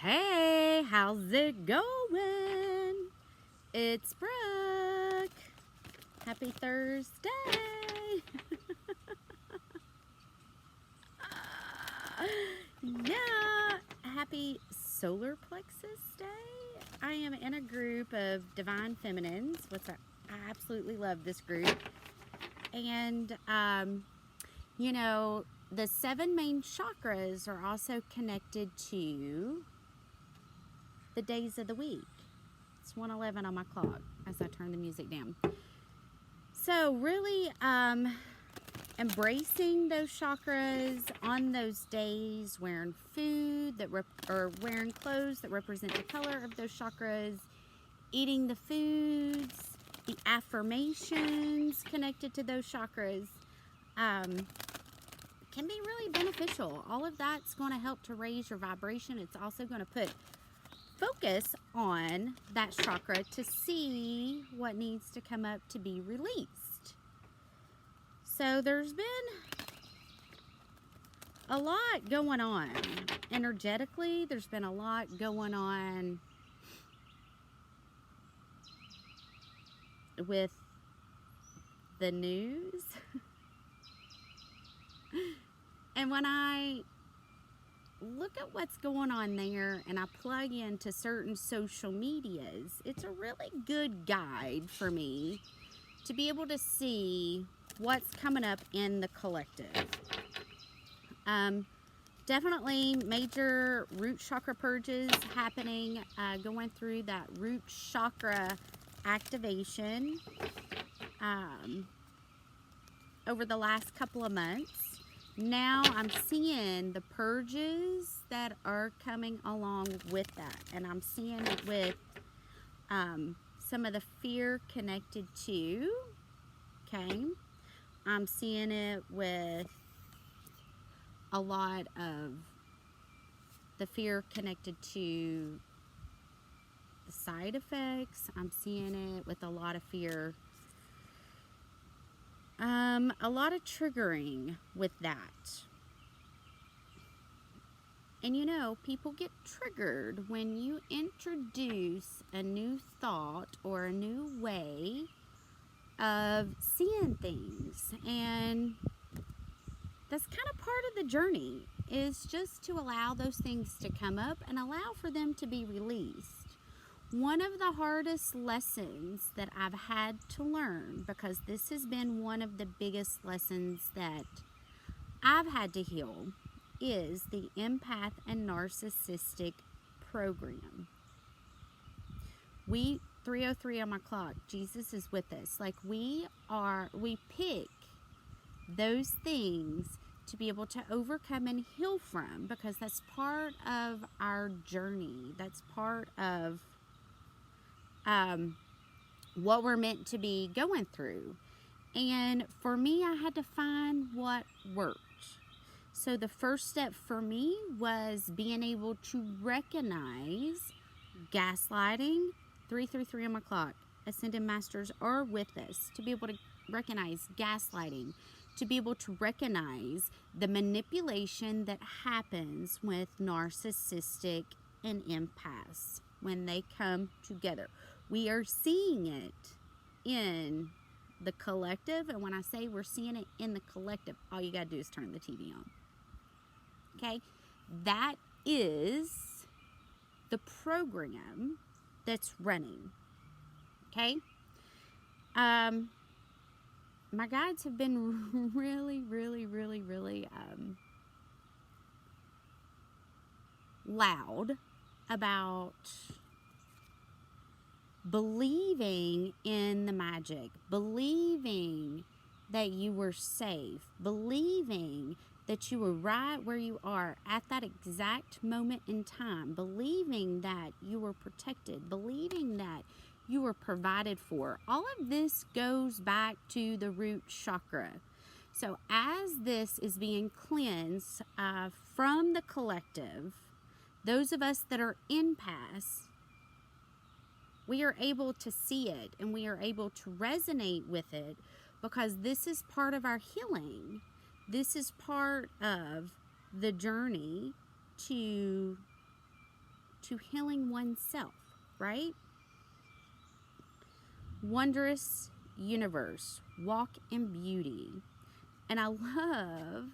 Hey, how's it going? It's Brooke. Happy Thursday. Yeah, happy solar plexus day. I am in a group of divine feminines, which I absolutely love this group. And, you know, the 7 main chakras are also connected to the days of the week. It's 1:11 on my clock as I turn the music down. So really embracing those chakras on those days, wearing food that or wearing clothes that represent the color of those chakras, eating the foods, the affirmations connected to those chakras can be really beneficial. All of that's going to help to raise your vibration. It's also going to put focus on that chakra to see what needs to come up to be released. So there's been a lot going on energetically. There's been a lot going on with the news. And when I look at what's going on there and I plug into certain social medias, it's a really good guide for me to be able to see what's coming up in the collective. Definitely major root chakra purges happening, going through that root chakra activation over the last couple of months. Now I'm seeing the purges that are coming along with that, and I'm seeing it with some of the fear connected to, okay, I'm seeing it with a lot of the fear connected to the side effects. I'm seeing it with a lot of fear, a lot of triggering with that. And you know, people get triggered when you introduce a new thought or a new way of seeing things. And that's kind of part of the journey, is just to allow those things to come up and allow for them to be released. One of the hardest lessons that I've had to learn, because this has been one of the biggest lessons that I've had to heal, is the empath and narcissistic program. 3:03 on my clock, Jesus is with us. Like we pick those things to be able to overcome and heal from, because that's part of our journey. That's part of what we're meant to be going through. And for me, I had to find what worked. So the first step for me was being able to recognize gaslighting. 3:03 on my clock. Ascended Masters are with us. To be able to recognize gaslighting, to be able to recognize the manipulation that happens with narcissistic and empaths when they come together. We are seeing it in the collective, and when I say we're seeing it in the collective, all you gotta do is turn the TV on. Okay? That is the program that's running. Okay? My guides have been really loud about believing in the magic, believing that you were safe, believing that you were right where you are at that exact moment in time, believing that you were protected, believing that you were provided for. All of this goes back to the root chakra. So as this is being cleansed from the collective, those of us that are empaths, we are able to see it and we are able to resonate with it, because this is part of our healing. This is part of the journey to to healing oneself, right? Wondrous universe, walk in beauty. And I love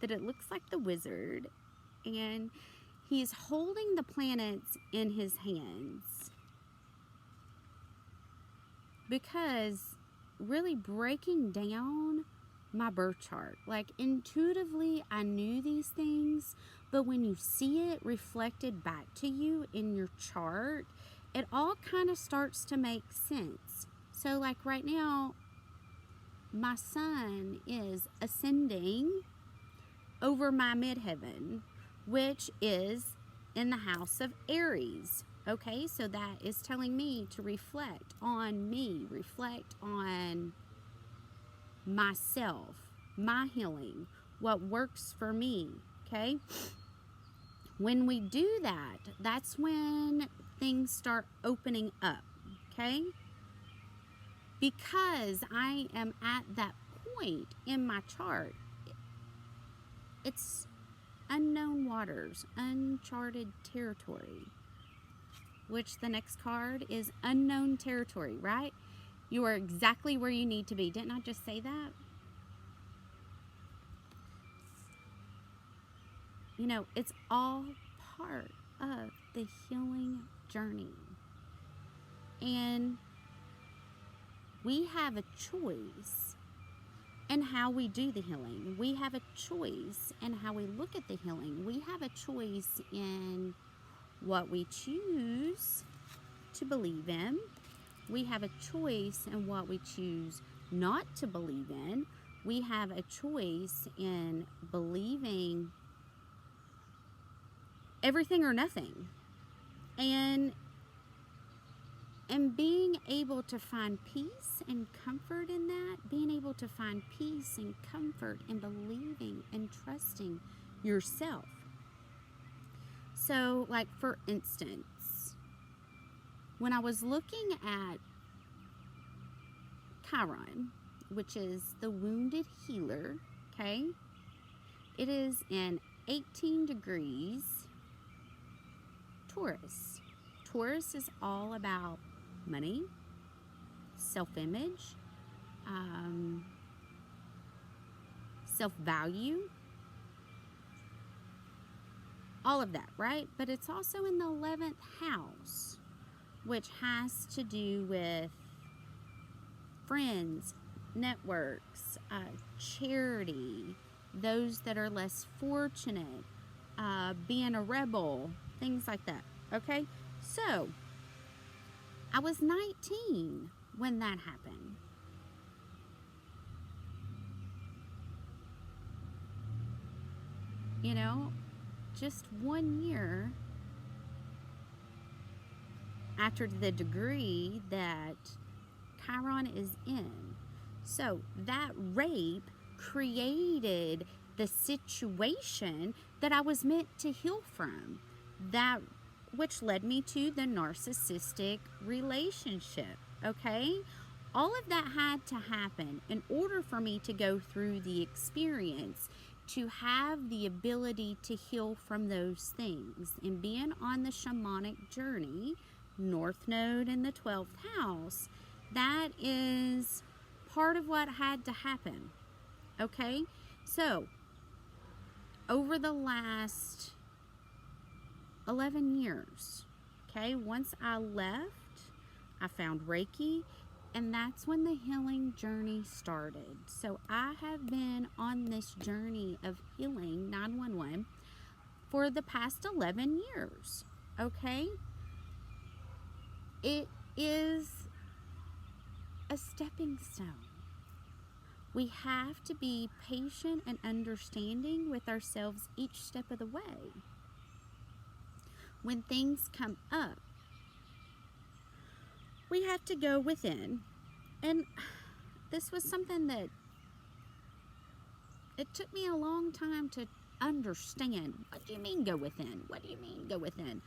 that it looks like the wizard, and he's holding the planets in his hands, because really breaking down my birth chart, like intuitively I knew these things, but when you see it reflected back to you in your chart, it all kind of starts to make sense. So like right now, my sun is ascending over my midheaven, which is in the house of Aries. Okay, so that is telling me to reflect on me, reflect on myself, my healing, what works for me. Okay, when we do that, that's when things start opening up. Okay, because I am at that point in my chart, it's unknown waters, uncharted territory, which the next card is unknown territory, right? You are exactly where you need to be. Didn't I just say that? You know, it's all part of the healing journey. And we have a choice in how we do the healing. We have a choice in how we look at the healing. We have a choice in what we choose to believe in. We have a choice in what we choose not to believe in. We have a choice in believing everything or nothing. And being able to find peace and comfort in that, being able to find peace and comfort in believing and trusting yourself. So, like for instance, when I was looking at Chiron, which is the wounded healer, okay, it is in 18 degrees Taurus. Taurus is all about money, self-image, self-value, all of that, right? But it's also in the 11th house, which has to do with friends, networks, charity, those that are less fortunate, being a rebel, things like that. Okay, so I was 19 when that happened. You know, just 1 year after the degree that Chiron is in. So that rape created the situation that I was meant to heal from, that which led me to the narcissistic relationship. Okay, all of that had to happen in order for me to go through the experience, to have the ability to heal from those things. And being on the shamanic journey, North Node in the 12th house, that is part of what had to happen. Okay, so over the last 11 years, okay, once I left, I found Reiki, and that's when the healing journey started. So I have been on this journey of healing 911 for the past 11 years. Okay, it is a stepping stone. We have to be patient and understanding with ourselves each step of the way. When things come up, we have to go within. And this was something that it took me a long time to understand. What do you mean go within? What do you mean go within?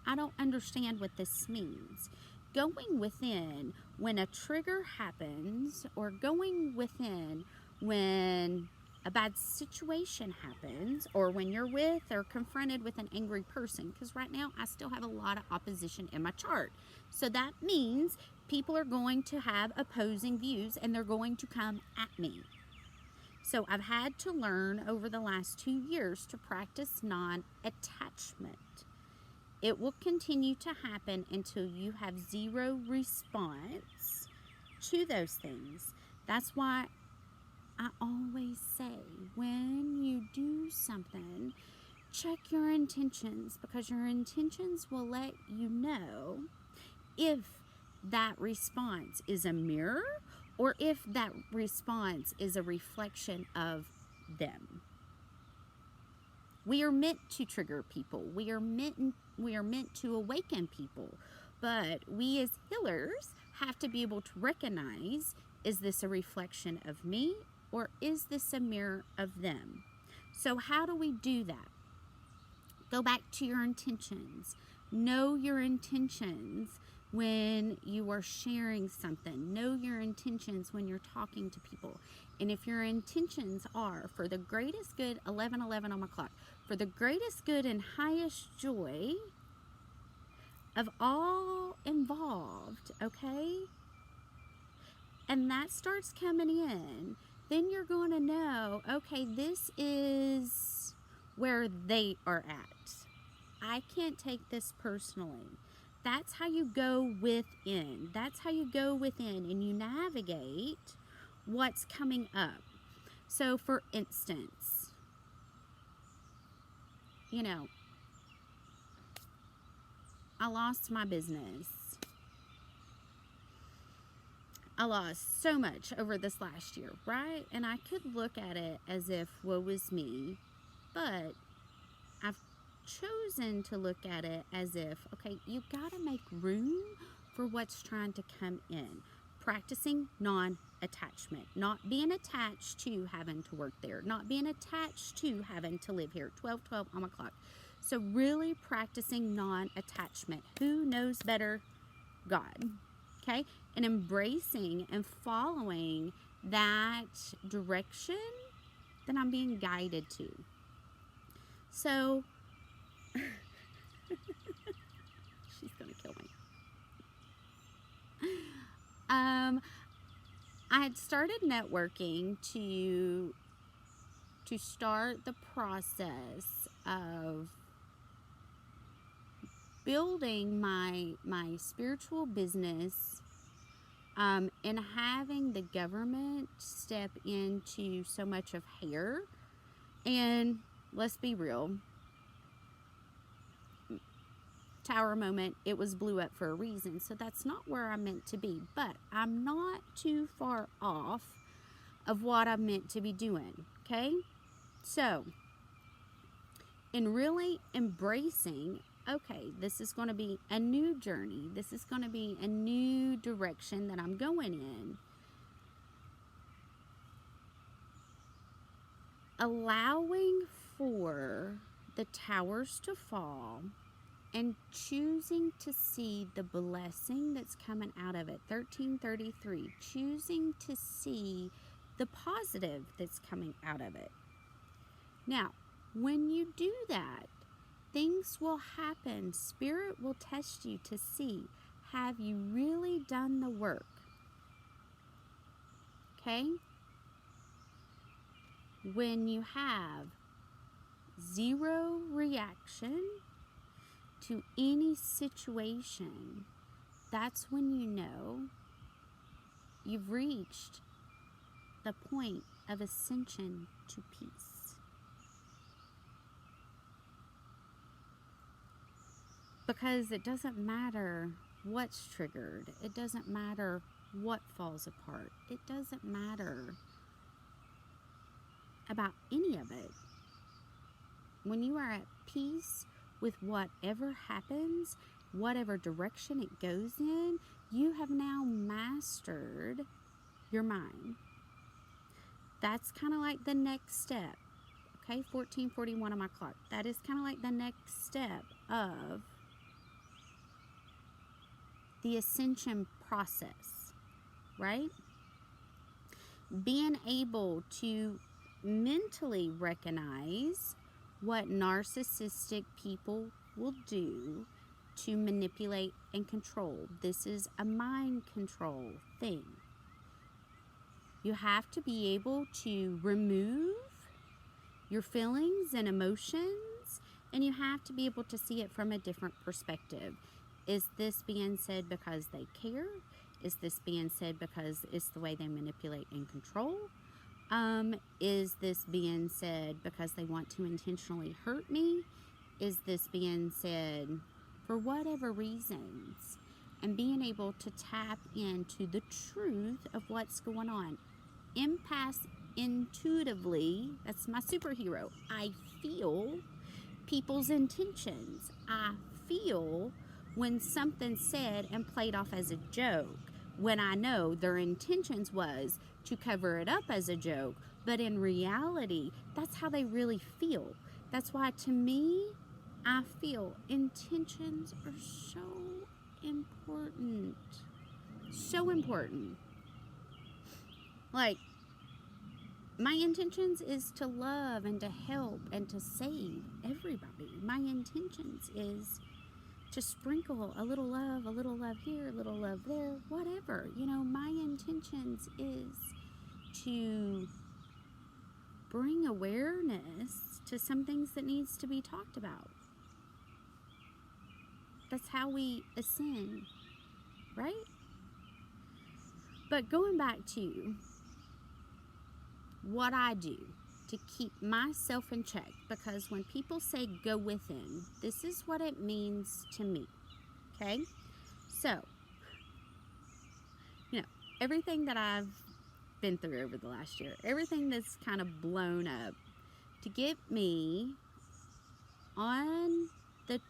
I don't understand what this means. Going within when a trigger happens, or going within when a bad situation happens, or when you're with or confronted with an angry person, because right now I still have a lot of opposition in my chart. So that means people are going to have opposing views and they're going to come at me. So I've had to learn over the last 2 years to practice non-attachment. It will continue to happen until you have zero response to those things. That's why I always say, when you do something, check your intentions, because your intentions will let you know if that response is a mirror or if that response is a reflection of them. We are meant to trigger people. We are meant to awaken people. But we as healers have to be able to recognize, is this a reflection of me or is this a mirror of them? So how do we do that? Go back to your intentions. Know your intentions when you are sharing something. Know your intentions when you're talking to people. And if your intentions are for the greatest good, 11:11 on my clock, for the greatest good and highest joy of all involved, okay? And that starts coming in, then you're going to know, okay, this is where they are at. I can't take this personally. That's how you go within. That's how you go within and you navigate what's coming up. So for instance, you know, I lost my business. I lost so much over this last year, right? And I could look at it as if woe is me, but I've chosen to look at it as if, okay, you got to make room for what's trying to come in. Practicing non-attachment, not being attached to having to work there, not being attached to having to live here. 12:12 on my clock. So really practicing non-attachment. Who knows better? God. Okay? And embracing and following that direction that I'm being guided to. So, she's going to kill me. I had started networking to start the process of building my spiritual business, and having the government step into so much of hair. And let's be real, tower moment, it was blew up for a reason. So that's not where I'm meant to be, but I'm not too far off of what I'm meant to be doing. Okay, so in really embracing, okay, this is going to be a new journey, this is going to be a new direction that I'm going in, allowing for the towers to fall and choosing to see the blessing that's coming out of it. 1333, choosing to see the positive that's coming out of it. Now, when you do that, things will happen. Spirit will test you to see, have you really done the work? Okay? When you have zero reaction to any situation, that's when you know you've reached the point of ascension to peace. Because it doesn't matter what's triggered. It doesn't matter what falls apart. It doesn't matter about any of it. When you are at peace with whatever happens, whatever direction it goes in, you have now mastered your mind. That's kind of like the next step. Okay, 14:41 on my clock. That is kind of like the next step of the ascension process, right? Being able to mentally recognize what narcissistic people will do to manipulate and control. This is a mind control thing. You have to be able to remove your feelings and emotions, and you have to be able to see it from a different perspective. Is this being said because they care? Is this being said because it's the way they manipulate and control? Is this being said because they want to intentionally hurt me? Is this being said for whatever reasons? And being able to tap into the truth of what's going on. Empaths intuitively, that's my superhero. I feel people's intentions. I feel when something's said and played off as a joke, when I know their intentions was to cover it up as a joke, but in reality, that's how they really feel. That's why, to me, I feel intentions are so important. So important. Like, my intentions is to love and to help and to save everybody. My intentions is to sprinkle a little love here, a little love there, whatever. You know, my intentions is to bring awareness to some things that needs to be talked about. That's how we ascend, right? But going back to what I do to keep myself in check, because when people say go within, this is what it means to me, okay? So, you know, everything that I've been through over the last year, everything that's kind of blown up to get me on the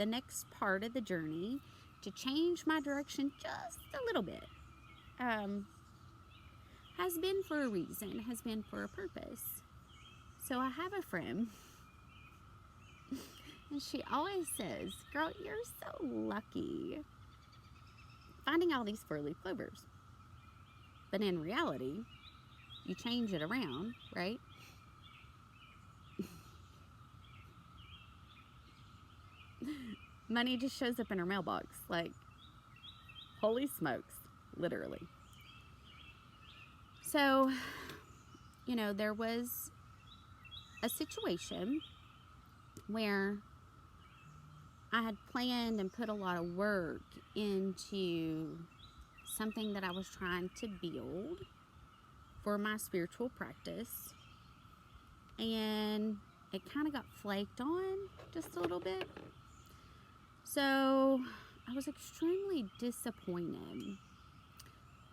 next part of the journey, to change my direction just a little bit, has been for a reason, has been for a purpose. So I have a friend, and she always says, girl, you're so lucky finding all these 4-leaf clovers. But in reality, you change it around, right? Money just shows up in her mailbox, like, holy smokes, literally. So, you know, there was a situation where I had planned and put a lot of work into something that I was trying to build for my spiritual practice, and it kind of got flaked on just a little bit. So I was extremely disappointed.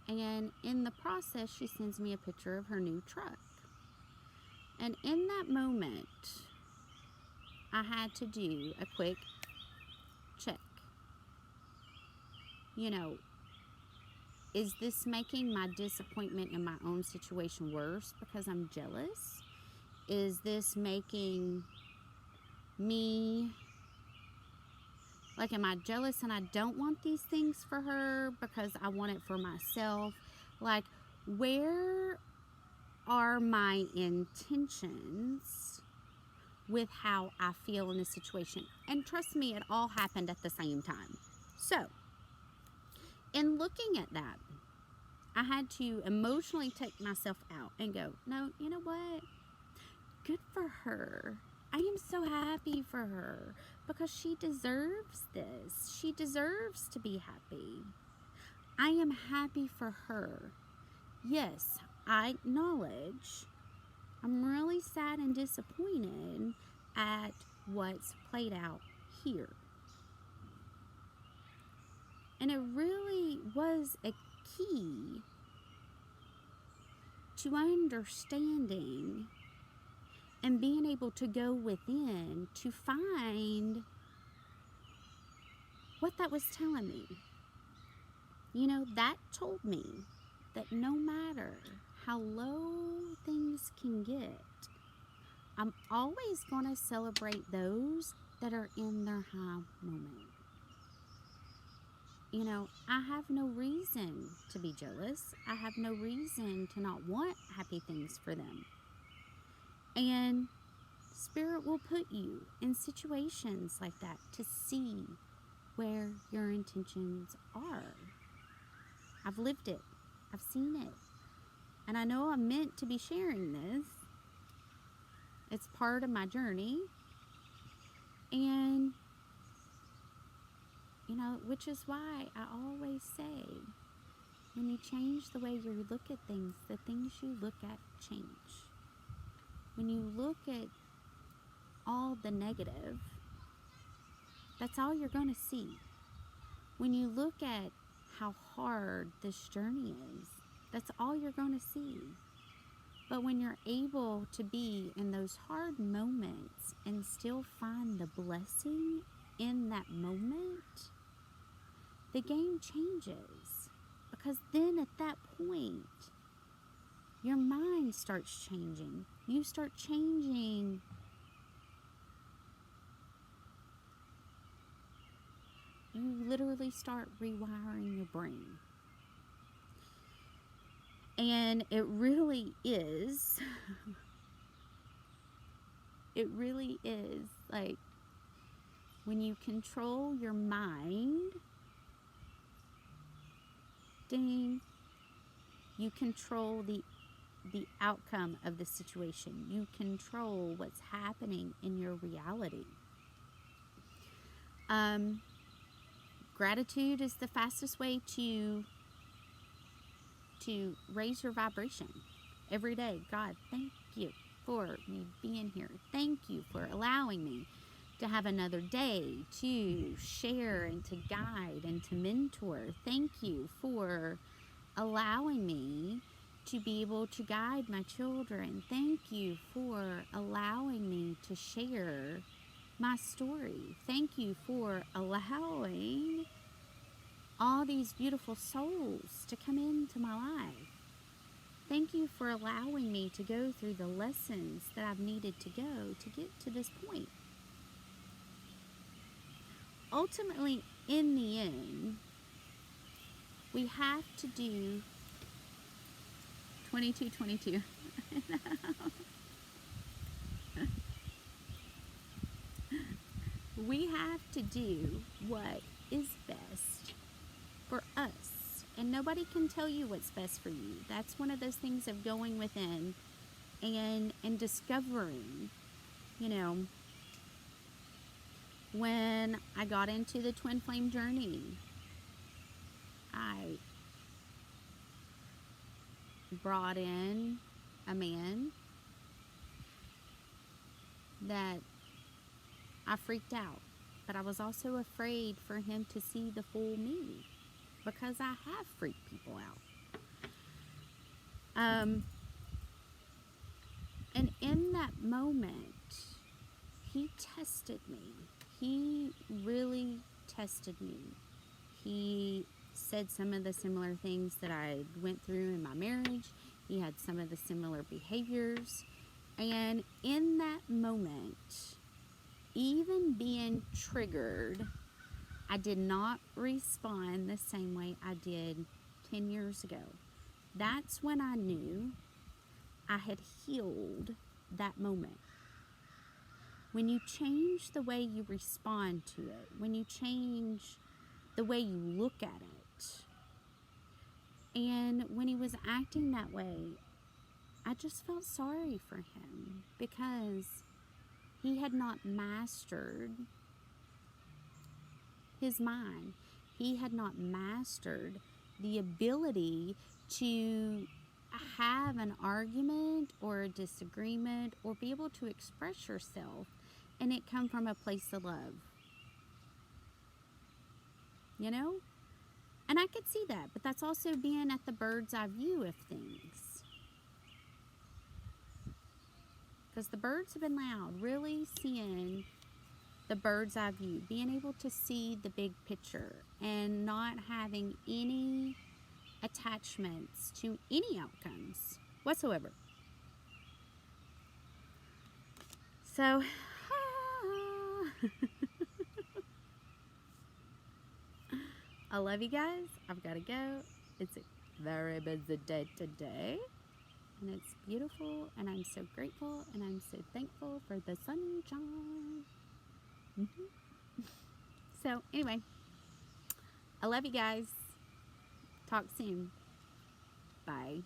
And in the process, she sends me a picture of her new truck. And in that moment, I had to do a quick check. You know, is this making my disappointment in my own situation worse because I'm jealous? Is this making me, like, am I jealous and I don't want these things for her because I want it for myself? Like, where are my intentions with how I feel in this situation? And trust me, it all happened at the same time. So, in looking at that, I had to emotionally take myself out and go, no, you know what? Good for her. I am so happy for her because she deserves this. She deserves to be happy. I am happy for her. Yes, I acknowledge I'm really sad and disappointed at what's played out here. And it really was a key to understanding and being able to go within to find what that was telling me. You know, that told me that no matter how low things can get, I'm always going to celebrate those that are in their high moment. you know, I have no reason to be jealous. I have no reason to not want happy things for them. And Spirit will put you in situations like that to see where your intentions are. I've lived it. I've seen it. And I know I'm meant to be sharing this. It's part of my journey. And, you know, which is why I always say, when you change the way you look at things, the things you look at change. When you look at all the negative, that's all you're going to see. When you look at how hard this journey is, that's all you're going to see. But when you're able to be in those hard moments and still find the blessing in that moment, the game changes. Because then at that point, your mind starts changing. You start changing. You literally start rewiring your brain. And it really is, like, when you control your mind, ding, you control the outcome of the situation. You control what's happening in your reality. Gratitude is the fastest way to raise your vibration every day. God, thank you for me being here. Thank you for allowing me to have another day to share and to guide and to mentor. Thank you for allowing me to be able to guide my children. Thank you for allowing me to share my story. Thank you for allowing all these beautiful souls to come into my life. Thank you for allowing me to go through the lessons that I've needed to go to get to this point. Ultimately, in the end, we have to do 22. We have to do what is best for us. And nobody can tell you what's best for you. That's one of those things of going within and discovering, you know, when I got into the twin flame journey, I brought in a man that I freaked out, but I was also afraid for him to see the full me, because I have freaked people out. And in that moment, he tested me. He really tested me. He said some of the similar things that I went through in my marriage. He had some of the similar behaviors. And in that moment, even being triggered, I did not respond the same way I did 10 years ago. That's when I knew I had healed that moment. When you change the way you respond to it, when you change the way you look at it, and when he was acting that way, I just felt sorry for him, because he had not mastered his mind. He had not mastered the ability to have an argument or a disagreement or be able to express yourself and it come from a place of love. You know? And I could see that, but that's also being at the bird's eye view of things. Because the birds have been loud, really seeing the bird's eye view, being able to see the big picture and not having any attachments to any outcomes whatsoever. So, I love you guys. I've got to go. It's a very busy day today. And it's beautiful. And I'm so grateful. And I'm so thankful for the sunshine. So, anyway. I love you guys. Talk soon. Bye.